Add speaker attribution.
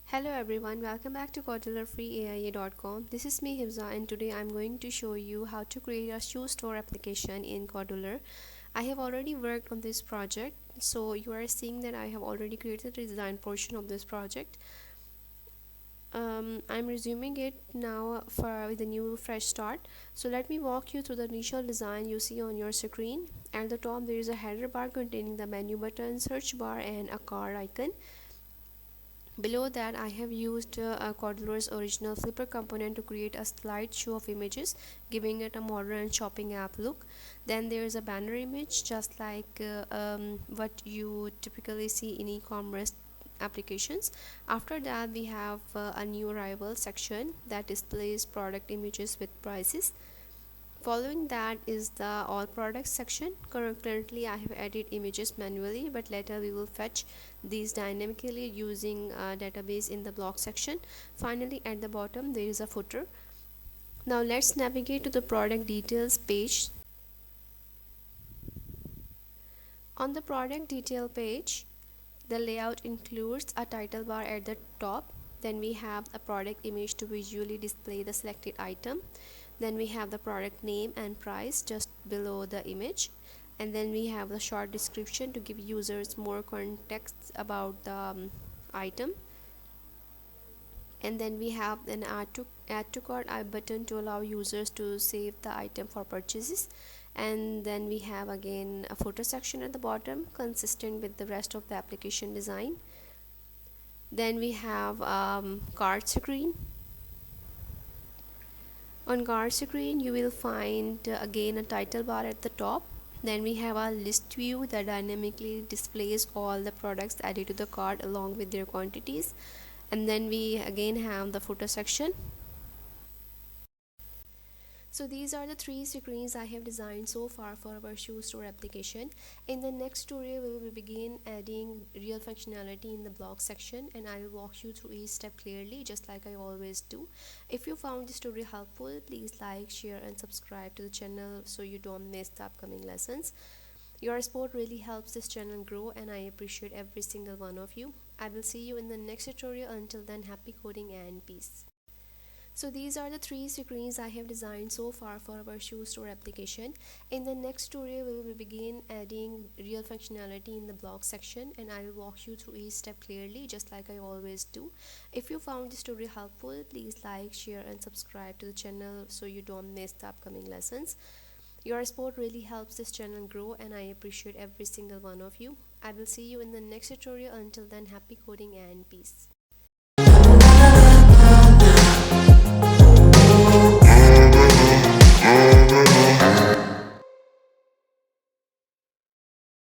Speaker 1: Hello everyone, welcome back to kodularfreeaia.com. This is me Hibza, and today I'm going to show you how to create a shoe store application in Kodular. I have already worked on this project, so you are seeing that I have already created the design portion of this project. I'm resuming it now with a new fresh start. So let me walk you through the initial design you see on your screen. At the top there is a header bar containing the menu button, search bar and a card icon. Below that, I have used Kodular's original Flipper component to create a slideshow of images, giving it a modern shopping app look. Then there is a banner image, just like what you typically see in e-commerce applications. After that, we have a new arrival section that displays product images with prices. Following that is the all products section. Currently I have added images manually, but later we will fetch these dynamically using a database in the block section. Finally, at the bottom there is a footer. Now let's navigate to the product details page. On the product detail page, the layout includes a title bar at the top. Then we have a product image to visually display the selected item. Then we have the product name and price just below the image. And then we have the short description to give users more context about the item. And then we have an add to cart button to allow users to save the item for purchases. And then we have again a photo section at the bottom consistent with the rest of the application design. Then we have card screen. On card screen you will find again a title bar at the top. Then we have a list view that dynamically displays all the products added to the cart along with their quantities. And then we again have the footer section. So these are the three screens I have designed so far for our shoe store application. In the next tutorial we will begin adding real functionality in the blog section, and I will walk you through each step clearly just like I always do. If you found this tutorial helpful, please like, share and subscribe to the channel so you don't miss the upcoming lessons. Your support really helps this channel grow, and I appreciate every single one of you. I will see you in the next tutorial. Until then, happy coding and peace. So these are the three screens I have designed so far for our shoe store application. In the next tutorial we will begin adding real functionality in the blog section, and I will walk you through each step clearly just like I always do. If you found this tutorial helpful, please like, share and subscribe to the channel so you don't miss the upcoming lessons. Your support really helps this channel grow, and I appreciate every single one of you. I will see you in the next tutorial. Until then, happy coding and peace.